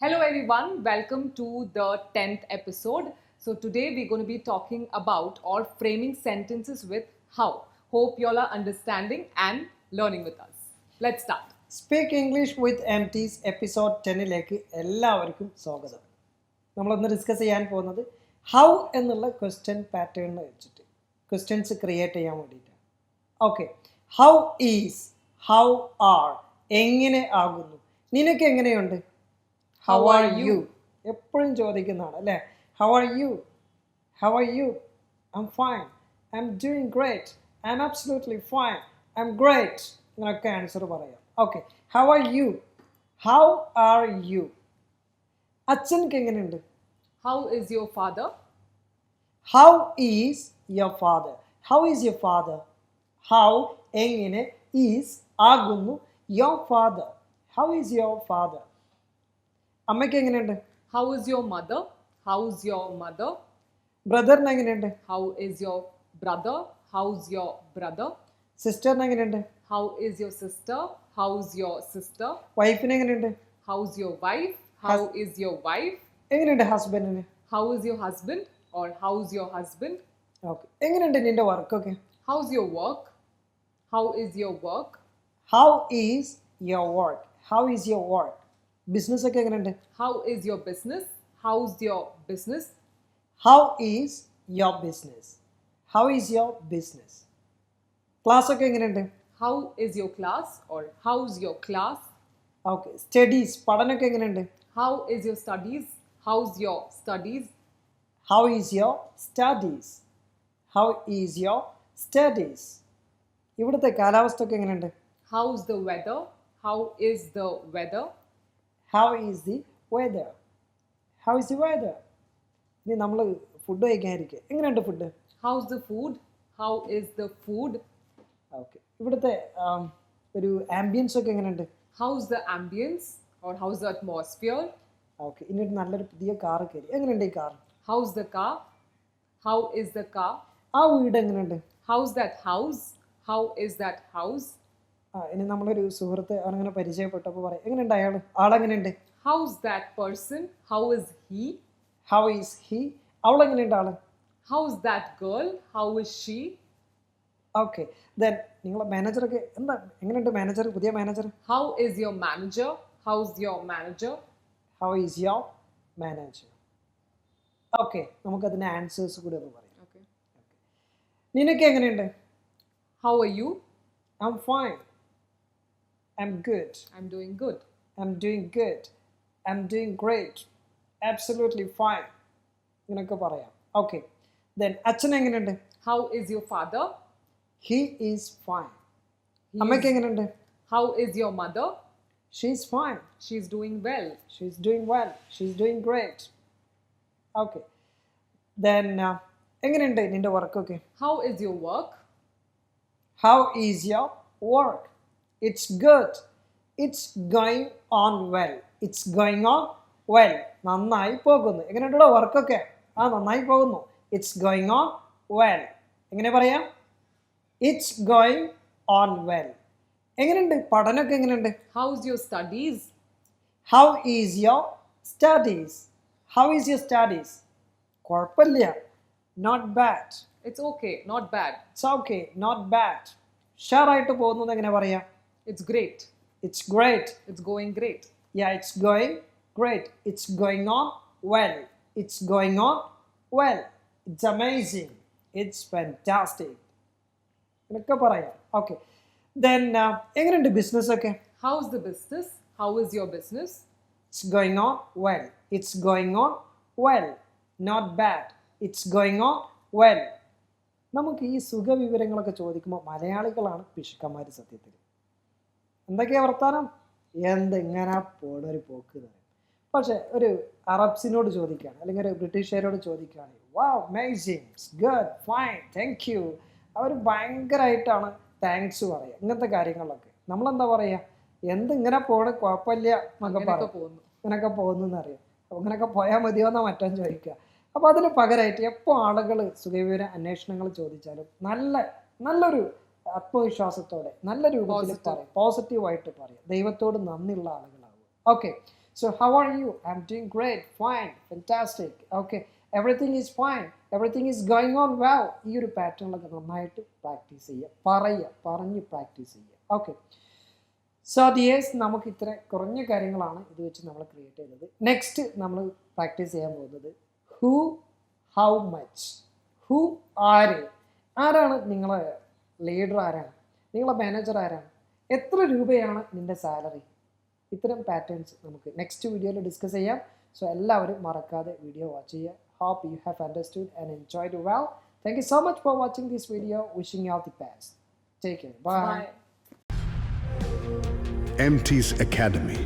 Hello everyone, welcome to the 10th episode. So today we're going to be talking about or framing sentences with how. Hope you all are understanding and learning with us. Let's start. Speak English with MTS episode 10ലേക്ക് എല്ലാവർക്കും സ്വാഗതം. നമ്മളൊന്ന് discuss ചെയ്യാൻ പോകുന്നത് how എന്നുള്ള question pattern വെച്ചിട്ട് questions create ചെയ്യാൻ വേണ്ടിയിട്ടാണ്. Okay, how is, how are, എങ്ങനെ ആകുന്നു, നിനക്ക് എങ്ങനെയുണ്ട്, ഹൗ ആർ യു, എപ്പോഴും ചോദിക്കുന്നതാണ് അല്ലേ. How are you, how are you, I'm fine, I'm doing great, I'm absolutely fine, I'm great, ഇങ്ങനെയൊക്കെ ആൻസർ പറയാം. Okay, how are you, how are you. അച്ഛൻക്ക് എങ്ങനെയുണ്ട്, How is your father? How is your father, how is your father, how എങ്ങനെ, is ആകുന്നു, your father, how is your father. അമ്മയ്ക്ക് എങ്ങനെയുണ്ട്, How is your mother? How's your mother? ബ്രദറിന് എങ്ങനെയുണ്ട്, How is your brother? How's your brother? സിസ്റ്ററിന് എങ്ങനെയുണ്ട്, How is your sister? How's your sister? വൈഫിന് എങ്ങനെയുണ്ട്, How's your wife? How is your wife? എങ്ങനെയുണ്ട് ഹസ്ബൻഡിന്, How is your husband? Or how's your husband? Okay, എങ്ങനെയുണ്ട് നിന്റെ വർക്കൊക്കെ, How's your work? How is your work? How is your work, how is your work. Business ഒക്കെ എങ്ങനെയുണ്ട്, How is your business? How's your business? How is your business, how is your business. Class ഒക്കെ എങ്ങനെയുണ്ട്, How is your class? Or how's your class? Okay. Studies, പഠനമൊക്കെ എങ്ങനെയുണ്ട്, How is your studies? How's your studies? How is your studies, how is your studies. ഇവിടുത്തെ കാലാവസ്ഥ ഒക്കെ എങ്ങനെയുണ്ട്, How's the weather? How is the weather? How is the whether, how is the whether. ഇനി നമ്മൾ food കഴിക്കാനിരിക്കുക, എങ്ങനെയുണ്ട് food, How's the food? How is the food? Okay. ഇവിടുത്തെ ഒരു ambience ഒക്കെ എങ്ങനെയുണ്ട്, How's the ambience? Or how's the atmosphere? Okay. ഇനി ഒരു നല്ലൊരു പുതിയ കാറ് കയറി, എങ്ങനെയുണ്ട് ഈ car, How's the car? How is the car? ആ വീട് എങ്ങനെയുണ്ട്. How's that house? How is that house? ഇനി നമ്മളൊരു സുഹൃത്ത് അവനങ്ങനെ പരിചയപ്പെട്ടപ്പോൾ പറയാം, എങ്ങനെയുണ്ട് അയാൾ, ആളെങ്ങനെയുണ്ട്, How's that person? How is he? How is he, അവളെങ്ങനെയുണ്ട് ആള്. How's that girl? How is she? Okay. Then നിങ്ങളെ മാനേജറൊക്കെ എന്താ, എങ്ങനെയുണ്ട് മാനേജർ, പുതിയ manager, How is your manager? How's your manager? How is your manager. Okay, നമുക്കതിൻ്റെ answers കൂടി ഒന്ന് പറയാം. Okay. നിനക്ക് എങ്ങനെയുണ്ട്, How are you? I'm fine, I'm good, I'm doing good. I'm doing good, I'm doing great, absolutely fine, ഇങ്ങനെയൊക്കെ പറയാം. Okay. Then അച്ഛൻ എങ്ങനെയുണ്ട്, How is your father? He is fine. അമ്മയ്ക്ക് എങ്ങനെയുണ്ട്, How is your mother? She is fine, She's doing well. She is doing well, she is doing great. Okay. Then എങ്ങനെയുണ്ട് നിൻ്റെ വർക്കൊക്കെ, How is your work? How is your work, it's good, it's going on well, it's going on well, നന്നായി പോകുന്നു. എങ്ങനെയുണ്ടോ വർക്കൊക്കെ, നന്നായി പോകുന്നു, it's going on well. എങ്ങനെ പറയാം, ഇറ്റ്സ് ഗോയിങ് ഓൺ വെൽ. എങ്ങനെയുണ്ട് പഠനമൊക്കെ, എങ്ങനെയുണ്ട്, How's your studies? How is your studies, how is your studies. കുഴപ്പമില്ല, not bad, It's okay, not bad. It's okay, not bad. ഷെയറായിട്ട് പോകുന്നത് എങ്ങനെ പറയാം, It's great. It's great, It's going great. Yeah it's going great, it's going on well, it's going on well, it's amazing, it's fantastic, എന്നൊക്കെ പറയാം. Okay. Then എങ്ങനെയുണ്ട് ബിസിനസ്സൊക്കെ, How's the business? How is your business? It's going on well, it's going on well, not bad, it's going on well. നമുക്ക് ഈ സുഖവിവരങ്ങളൊക്കെ ചോദിക്കുമ്പോൾ മലയാളികളാണ് പിശുക്കന്മാർ സത്യത്തിൽ. എന്തൊക്കെയാണ് വർത്താനം, എന്തെങ്ങനെ പോണൊരു പോക്ക് തരാം. പക്ഷേ ഒരു അറബ്സിനോട് ചോദിക്കുകയാണ്, അല്ലെങ്കിൽ ഒരു ബ്രിട്ടീഷുകാരോട് ചോദിക്കുകയാണ്, wow amazing, good, fine, thank you, അവർ ഭയങ്കരമായിട്ടാണ് താങ്ക്സ് പറയുക. ഇങ്ങനത്തെ കാര്യങ്ങളിലൊക്കെ നമ്മളെന്താ പറയുക, എന്തിങ്ങനെ പോണ്, കുഴപ്പമില്ല എന്നൊക്കെ പറയും, ഇങ്ങനെയൊക്കെ പോകുന്നു എന്നറിയാം. അപ്പോൾ ഇങ്ങനെയൊക്കെ പോയാൽ മതിയോ എന്നാണ് മറ്റൊന്ന് ചോദിക്കുക. അപ്പോൾ അതിന് പകരമായിട്ട് എപ്പോൾ ആളുകൾ സുഖവിവര അന്വേഷണങ്ങൾ ചോദിച്ചാലും നല്ലൊരു ആത്മവിശ്വാസത്തോടെ നല്ല രൂപത്തിൽ പറയും, പോസിറ്റീവായിട്ട് പറയും, ദൈവത്തോട് നന്ദിയുള്ള ആളുകളാവും. Okay. So how are you? I'm doing great, fine, fantastic, okay, everything is fine, everything is going on well. ഈ ഒരു പാറ്റേണിലൊക്കെ നന്നായിട്ട് പ്രാക്ടീസ് ചെയ്യുക, പറഞ്ഞ് പ്രാക്ടീസ് ചെയ്യുക. ഓക്കെ, സോ ഡിയേഴ്സ്, നമുക്ക് ഇത്ര കുറഞ്ഞ കാര്യങ്ങളാണ് ഇത് വെച്ച് നമ്മൾ ക്രിയേറ്റ് ചെയ്തത്. നെക്സ്റ്റ് നമ്മൾ പ്രാക്ടീസ് ചെയ്യാൻ പോകുന്നത് ഹൂ, ഹൗ മച്ച്. ഹൂ, ആരാണ് നിങ്ങളെ ലീഡർ, ആരാണ് നിങ്ങളെ മാനേജർ, ആരാണ്, എത്ര രൂപയാണ് നിൻ്റെ സാലറി. ഇത്തരം പാറ്റേൺസ് നമുക്ക് നെക്സ്റ്റ് വീഡിയോയിൽ ഡിസ്കസ് ചെയ്യാം. സോ എല്ലാവരും മറക്കാതെ വീഡിയോ വാച്ച് ചെയ്യുക. Hope you have understood and enjoyed well. Thank you so much for watching this video. Wishing you all the best. Take care. Bye. Bye. Emtees Academy.